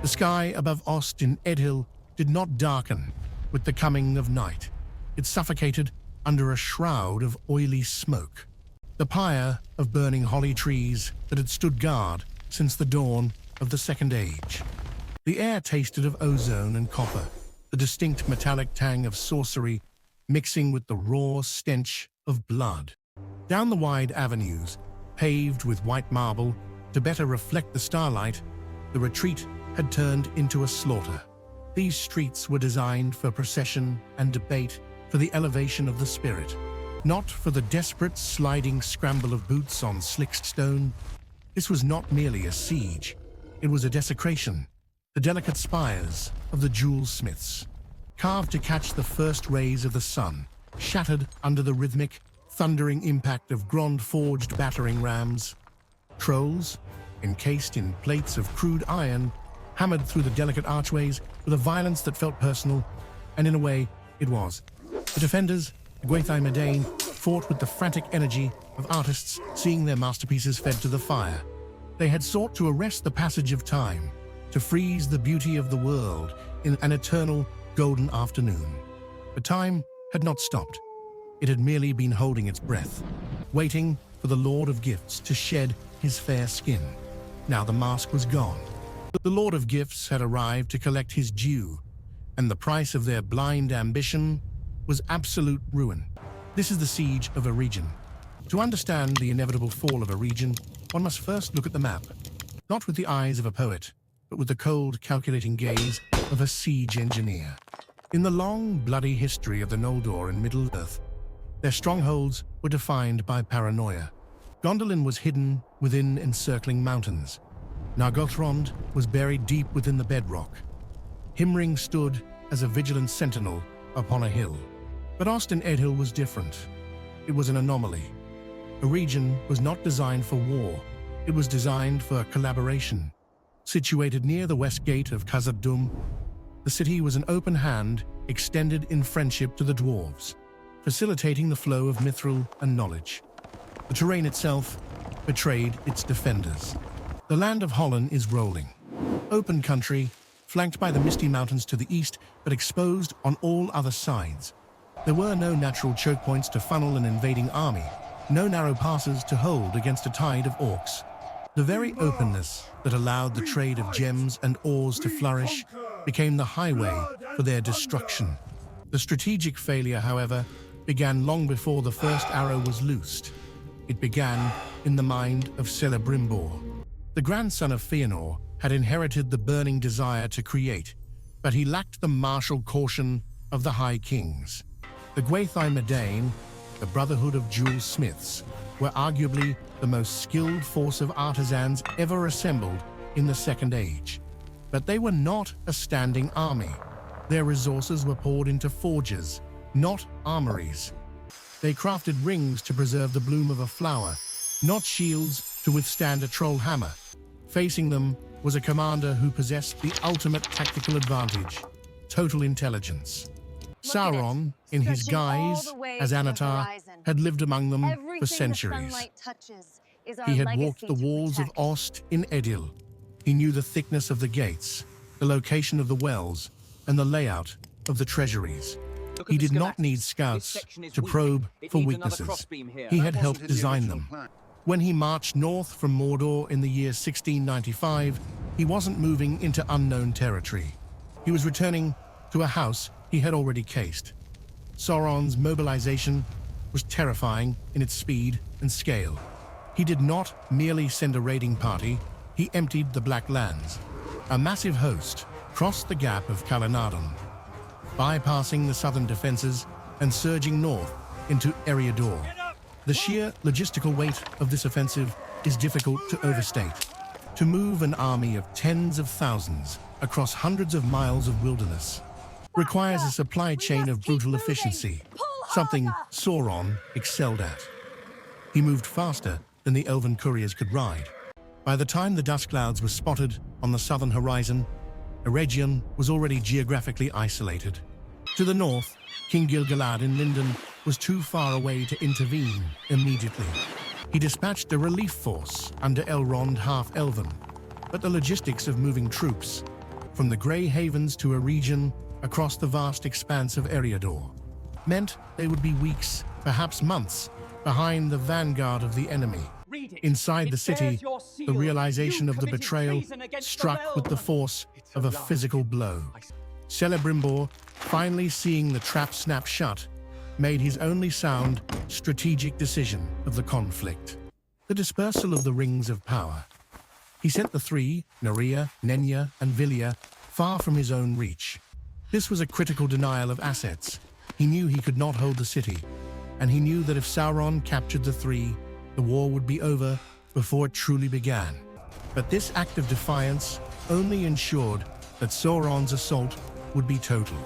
The sky above Ost-in-Edhil did not darken with the coming of night. It suffocated under a shroud of oily smoke. The pyre of burning holly trees that had stood guard since the dawn of the Second Age. The air tasted of ozone and copper, the distinct metallic tang of sorcery mixing with the raw stench of blood. Down the wide avenues, paved with white marble to better reflect the starlight, the retreat had turned into a slaughter. These streets were designed for procession and debate, for the elevation of the spirit, not for the desperate sliding scramble of boots on slick stone. This was not merely a siege, it was a desecration. The delicate spires of the jewel-smiths, carved to catch the first rays of the sun, shattered under the rhythmic, thundering impact of Grond-forged battering rams. Trolls, encased in plates of crude iron, hammered through the delicate archways with a violence that felt personal, and in a way, it was. The defenders, the Gwaith-i-Mírdain, fought with the frantic energy of artists seeing their masterpieces fed to the fire. They had sought to arrest the passage of time, to freeze the beauty of the world in an eternal golden afternoon. But time had not stopped. It had merely been holding its breath, waiting for the Lord of Gifts to shed his fair skin. Now the mask was gone. The Lord of Gifts had arrived to collect his due, and the price of their blind ambition was absolute ruin. This is the Siege of Eregion. To understand the inevitable fall of Eregion, one must first look at the map, not with the eyes of a poet, but with the cold, calculating gaze of a siege engineer. In the long, bloody history of the Noldor in Middle-earth, their strongholds were defined by paranoia. Gondolin was hidden within encircling mountains. Nargothrond was buried deep within the bedrock. Himring stood as a vigilant sentinel upon a hill. But Ost-in-Edhil was different. It was an anomaly. Eregion was not designed for war. It was designed for collaboration. Situated near the west gate of Khazad-dûm, the city was an open hand extended in friendship to the dwarves, facilitating the flow of mithril and knowledge. The terrain itself betrayed its defenders. The land of Holland is rolling. Open country, flanked by the misty mountains to the east, but exposed on all other sides. There were no natural choke points to funnel an invading army, no narrow passes to hold against a tide of orcs. The very openness that allowed the trade of gems and ores to flourish became the highway for their destruction. The strategic failure, however, began long before the first arrow was loosed. It began in the mind of Celebrimbor. The grandson of Pelennor had inherited the burning desire to create, but he lacked the martial caution of the High Kings. The Gwaith-i-Mírdain, the Brotherhood of Jewel-smiths, were arguably the most skilled force of artisans ever assembled in the Second Age. But they were not a standing army. Their resources were poured into forges, not armories. They crafted rings to preserve the bloom of a flower, not shields to withstand a troll hammer. Facing them was a commander who possessed the ultimate tactical advantage: total intelligence. Sauron, in his guise as Anatar, had lived among them for centuries. He had walked the walls of Ost-in-Edhil. He knew the thickness of the gates, the location of the wells, and the layout of the treasuries. He did not need scouts to probe for weaknesses. He had helped design them. When he marched north from Mordor in the year 1695, he wasn't moving into unknown territory. He was returning to a house he had already cased. Sauron's mobilization was terrifying in its speed and scale. He did not merely send a raiding party, he emptied the Black Lands. A massive host crossed the gap of Pelennor, bypassing the southern defenses and surging north into Eregion. The sheer logistical weight of this offensive is difficult to overstate. To move an army of tens of thousands across hundreds of miles of wilderness requires a supply chain of brutal efficiency, something Sauron excelled at. He moved faster than the Elven couriers could ride. By the time the dust clouds were spotted on the southern horizon, Eregion was already geographically isolated. To the north, King Gil-galad in Lindon was too far away to intervene immediately. He dispatched a relief force under Elrond half-Elven, but the logistics of moving troops from the Grey Havens to Eregion across the vast expanse of Eriador, meant they would be weeks, perhaps months, behind the vanguard of the enemy. Inside the city, the realization of the betrayal struck with the force of a physical blow. Celebrimbor, finally seeing the trap snap shut, made his only sound, strategic decision of the conflict: the dispersal of the Rings of Power. He sent the three, Noria, Nenya, and Vilya, far from his own reach. This was a critical denial of assets. He knew he could not hold the city, and he knew that if Sauron captured the three, the war would be over before it truly began. But this act of defiance only ensured that Sauron's assault would be total.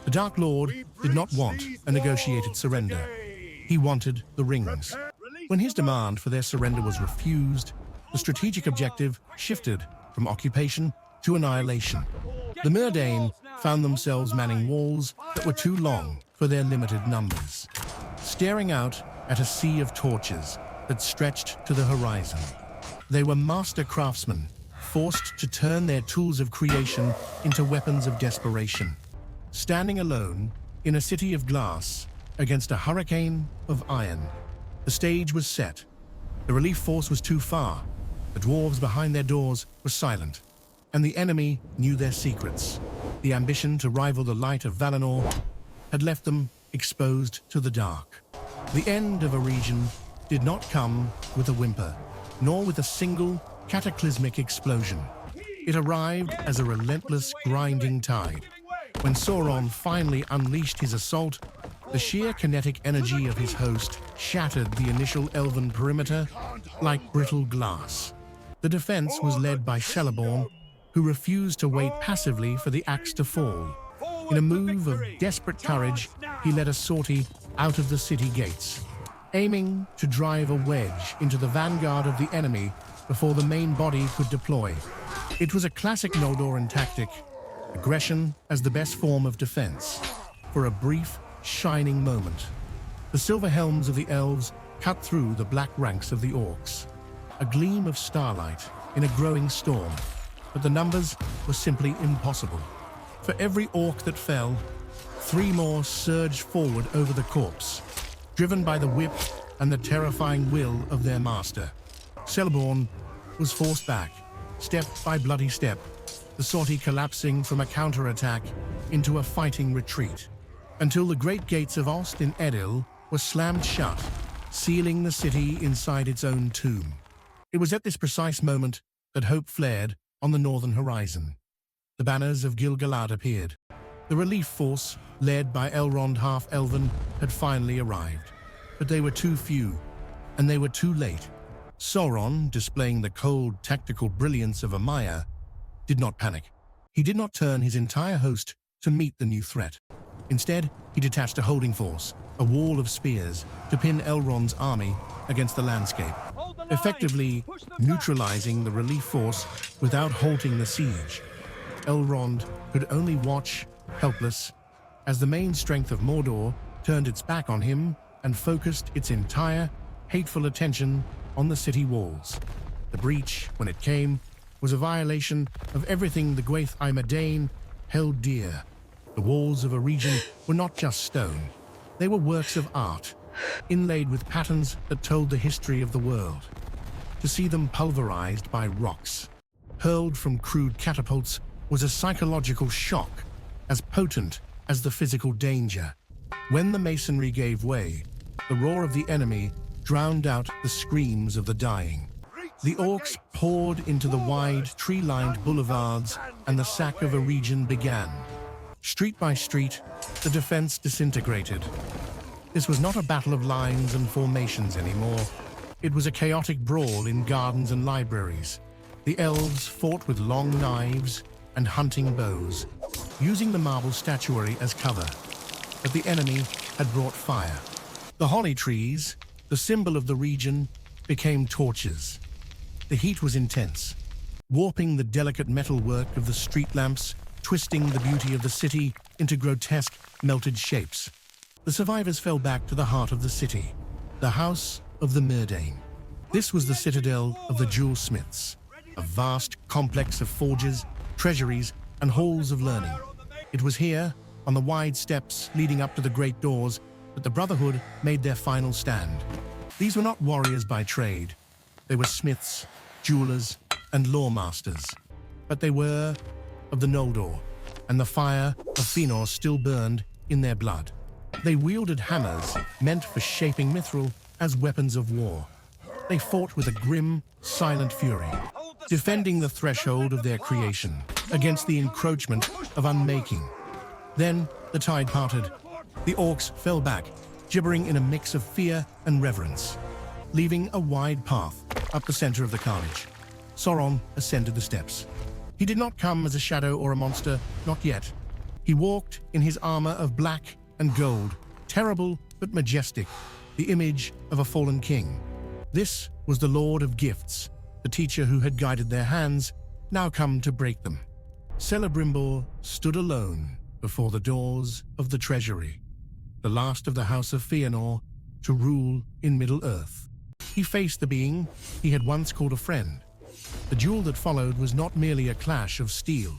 The Dark Lord did not want a negotiated surrender. He wanted the rings. When his demand for their surrender was refused, the strategic objective shifted from occupation to annihilation. The Mírdain found themselves manning walls that were too long for their limited numbers, staring out at a sea of torches that stretched to the horizon. They were master craftsmen, forced to turn their tools of creation into weapons of desperation. Standing alone in a city of glass against a hurricane of iron, the stage was set. The relief force was too far. The dwarves behind their doors were silent, and the enemy knew their secrets. The ambition to rival the light of Valinor had left them exposed to the dark. The end of Eregion did not come with a whimper, nor with a single cataclysmic explosion. It arrived as a relentless, grinding tide. When Sauron finally unleashed his assault, the sheer kinetic energy of his host shattered the initial elven perimeter like brittle glass. The defense was led by Celebrimbor, who refused to wait passively for the axe to fall. In a move of desperate courage, he led a sortie out of the city gates, aiming to drive a wedge into the vanguard of the enemy before the main body could deploy. It was a classic Noldoran tactic, aggression as the best form of defense. For a brief, shining moment, the silver helms of the elves cut through the black ranks of the orcs. A gleam of starlight in a growing storm, but the numbers were simply impossible. For every orc that fell, 3 more surged forward over the corpse, driven by the whip and the terrifying will of their master. Celebrimbor was forced back, step by bloody step, the sortie collapsing from a counterattack into a fighting retreat, until the great gates of Ost-in-Edhil were slammed shut, sealing the city inside its own tomb. It was at this precise moment that hope flared on the northern horizon. The banners of Gil-galad appeared. The relief force, led by Elrond half-elven, had finally arrived. But they were too few, and they were too late. Sauron, displaying the cold, tactical brilliance of a Maya, did not panic. He did not turn his entire host to meet the new threat. Instead, he detached a holding force, a wall of spears, to pin Elrond's army against the landscape, effectively neutralizing the relief force without halting the siege. Elrond could only watch, helpless, as the main strength of Mordor turned its back on him and focused its entire, hateful attention on the city walls. The breach, when it came, was a violation of everything the Gwaith-i-Mírdain held dear. The walls of Eregion were not just stone. They were works of art, inlaid with patterns that told the history of the world. To see them pulverized by rocks, hurled from crude catapults, was a psychological shock, as potent as the physical danger. When the masonry gave way, the roar of the enemy drowned out the screams of the dying. The orcs poured into the wide, tree-lined boulevards, and the sack of Eregion began. Street by street, the defense disintegrated. This was not a battle of lines and formations anymore. It was a chaotic brawl in gardens and libraries. The elves fought with long knives and hunting bows, using the marble statuary as cover. But the enemy had brought fire. The holly trees, the symbol of the region, became torches. The heat was intense, warping the delicate metalwork of the street lamps, twisting the beauty of the city into grotesque, melted shapes. The survivors fell back to the heart of the city, the House of the Mírdain. This was the citadel of the jewel smiths, a vast complex of forges, treasuries, and halls of learning. It was here, on the wide steps leading up to the great doors, that the Brotherhood made their final stand. These were not warriors by trade. They were smiths, jewelers, and lawmasters. But they were of the Noldor, and the fire of Fëanor still burned in their blood. They wielded hammers meant for shaping mithril as weapons of war. They fought with a grim, silent fury, defending the threshold of their creation against the encroachment of unmaking. Then the tide parted. The orcs fell back, gibbering in a mix of fear and reverence, leaving a wide path up the center of the carnage. Sauron ascended the steps. He did not come as a shadow or a monster, not yet. He walked in his armor of black and gold, terrible but majestic, the image of a fallen king. This was the Lord of Gifts, the teacher who had guided their hands, now come to break them. Celebrimbor stood alone before the doors of the treasury, the last of the House of Fëanor to rule in Middle-earth. He faced the being he had once called a friend. The duel that followed was not merely a clash of steel.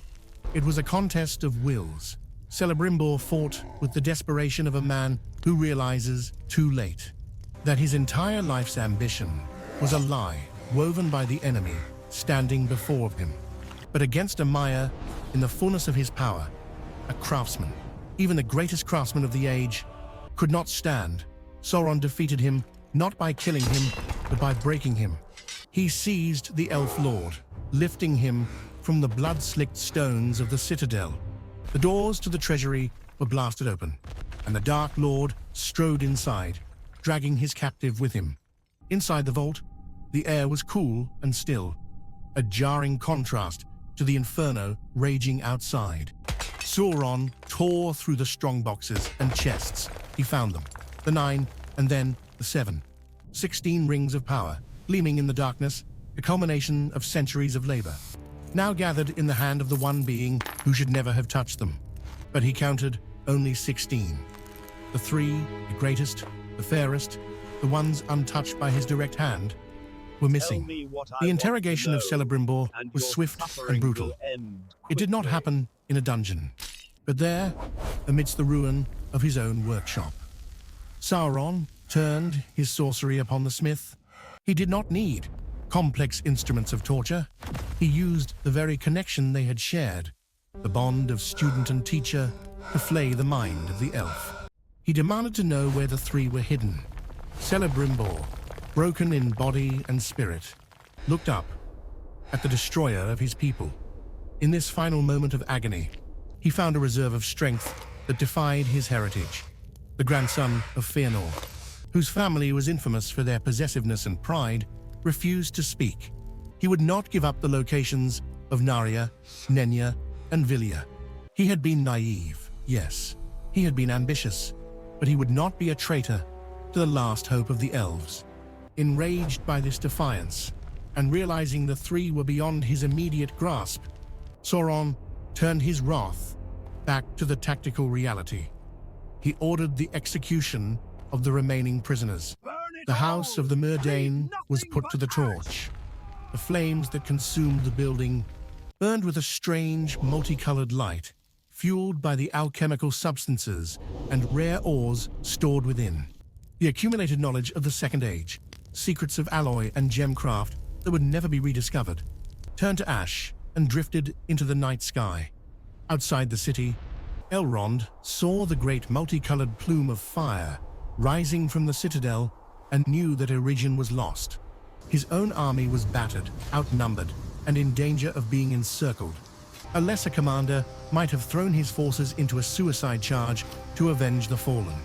It was a contest of wills. Celebrimbor fought with the desperation of a man who realizes, too late, that his entire life's ambition was a lie woven by the enemy standing before him. But against a Maya, in the fullness of his power, a craftsman, even the greatest craftsman of the age, could not stand. Sauron defeated him not by killing him, but by breaking him. He seized the Elf Lord, lifting him from the blood-slicked stones of the citadel. The doors to the treasury were blasted open, and the Dark Lord strode inside, dragging his captive with him. Inside the vault, the air was cool and still, a jarring contrast to the inferno raging outside. Sauron tore through the strongboxes and chests. He found them, the 9 and then the 7. 16 rings of power, gleaming in the darkness, the culmination of centuries of labor, now gathered in the hand of the one being who should never have touched them. But he counted only 16. The 3, the greatest, the fairest, the ones untouched by his direct hand, were missing. The interrogation of Celebrimbor was swift and brutal. It did not happen in a dungeon, but there, amidst the ruin of his own workshop. Sauron turned his sorcery upon the smith. He did not need complex instruments of torture. He used the very connection they had shared, the bond of student and teacher, to flay the mind of the elf. He demanded to know where the 3 were hidden. Celebrimbor, broken in body and spirit, looked up at the destroyer of his people. In this final moment of agony, he found a reserve of strength that defied his heritage, the grandson of Fëanor, whose family was infamous for their possessiveness and pride, refused to speak. He would not give up the locations of Narya, Nenya, and Vilya. He had been naive, yes. He had been ambitious, but he would not be a traitor to the last hope of the elves. Enraged by this defiance, and realizing the 3 were beyond his immediate grasp, Sauron turned his wrath back to the tactical reality. He ordered the execution of the remaining prisoners. The House of the Mírdain was put to the torch. The flames that consumed the building burned with a strange, multicolored light, fueled by the alchemical substances and rare ores stored within. The accumulated knowledge of the Second Age, secrets of alloy and gemcraft that would never be rediscovered, turned to ash and drifted into the night sky. Outside the city, Elrond saw the great multicolored plume of fire rising from the citadel and knew that Eregion was lost. His own army was battered, outnumbered, and in danger of being encircled. A lesser commander might have thrown his forces into a suicide charge to avenge the fallen.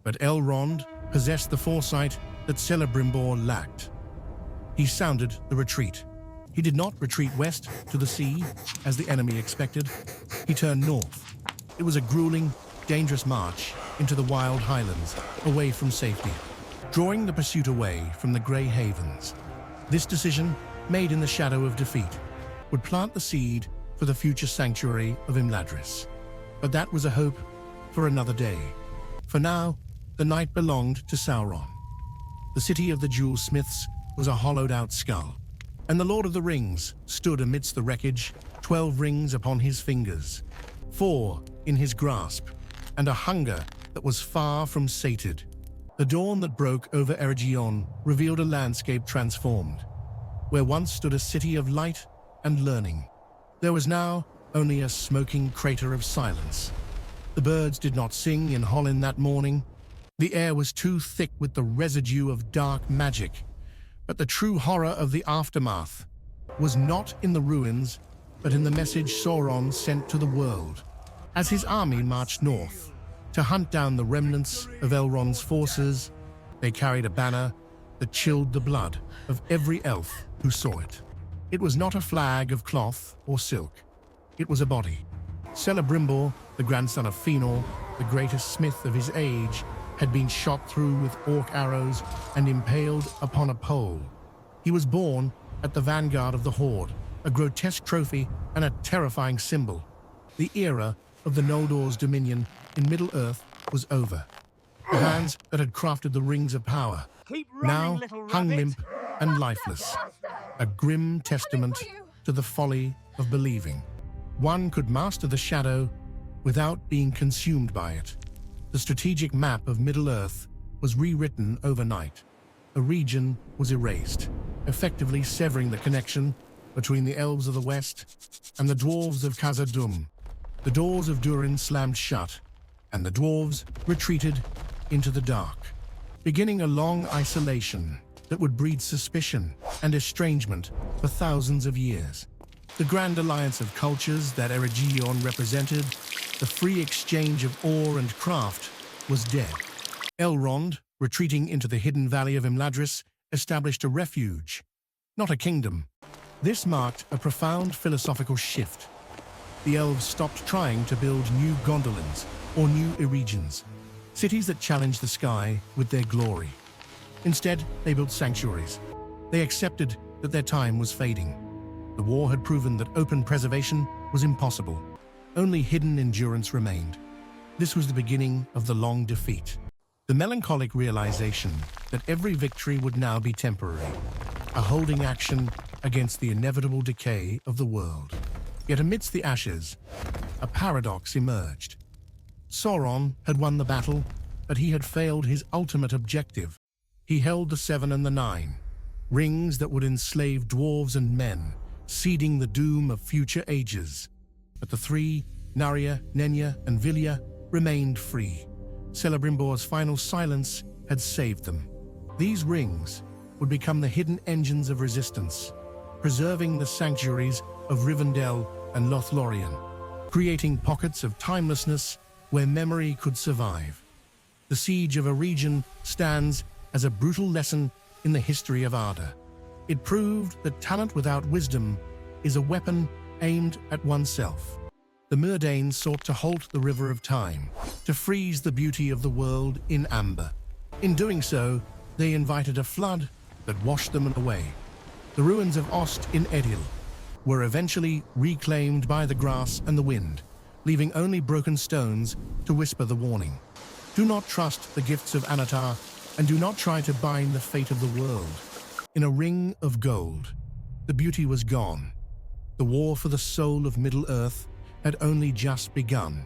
But Elrond possessed the foresight that Celebrimbor lacked. He sounded the retreat. He did not retreat west to the sea, as the enemy expected. He turned north. It was a grueling, dangerous march into the wild highlands, away from safety, drawing the pursuit away from the Grey Havens. This decision, made in the shadow of defeat, would plant the seed for the future sanctuary of Imladris. But that was a hope for another day. For now, the night belonged to Sauron. The city of the jewel smiths was a hollowed-out skull, and the Lord of the Rings stood amidst the wreckage, 12 rings upon his fingers, 4 in his grasp, and a hunger that was far from sated. The dawn that broke over Eregion revealed a landscape transformed. Where once stood a city of light and learning, there was now only a smoking crater of silence. The birds did not sing in Hollin that morning. The air was too thick with the residue of dark magic. But the true horror of the aftermath was not in the ruins, but in the message Sauron sent to the world. As his army marched north to hunt down the remnants of Elrond's forces, they carried a banner that chilled the blood of every elf who saw it. It was not a flag of cloth or silk. It was a body. Celebrimbor, the grandson of Fëanor, the greatest smith of his age, had been shot through with orc arrows and impaled upon a pole. He was born at the vanguard of the Horde, a grotesque trophy and a terrifying symbol. The era of the Noldor's dominion in Middle-earth was over. The hands that had crafted the rings of power now hung limp and lifeless, a grim testament to the folly of believing one could master the shadow without being consumed by it. The strategic map of Middle-earth was rewritten overnight. A region was erased, effectively severing the connection between the elves of the west and the dwarves of Khazad-dûm. The doors of Durin slammed shut, and the dwarves retreated into the dark, beginning a long isolation that would breed suspicion and estrangement for thousands of years. The grand alliance of cultures that Eregion represented, the free exchange of ore and craft, was dead. Elrond, retreating into the hidden valley of Imladris, established a refuge, not a kingdom. This marked a profound philosophical shift. The elves stopped trying to build new Gondolins or new Eregions, cities that challenged the sky with their glory. Instead, they built sanctuaries. They accepted that their time was fading. The war had proven that open preservation was impossible. Only hidden endurance remained. This was the beginning of the long defeat. The melancholic realization that every victory would now be temporary, a holding action against the inevitable decay of the world. Yet amidst the ashes, a paradox emerged. Sauron had won the battle, but he had failed his ultimate objective. He held the Seven and the Nine, rings that would enslave dwarves and men, seeding the doom of future ages. But the three, Narya, Nenya, and Vilya, remained free. Celebrimbor's final silence had saved them. These rings would become the hidden engines of resistance, preserving the sanctuaries of Rivendell and Lothlorien, creating pockets of timelessness where memory could survive. The Siege of Eregion stands as a brutal lesson in the history of Arda. It proved that talent without wisdom is a weapon aimed at oneself. The Mírdain sought to halt the river of time, to freeze the beauty of the world in amber. In doing so, they invited a flood that washed them away. The ruins of Ost-in-Edhil were eventually reclaimed by the grass and the wind, leaving only broken stones to whisper the warning. Do not trust the gifts of Anatar, and do not try to bind the fate of the world. In a ring of gold, the beauty was gone. The war for the soul of Middle-earth had only just begun.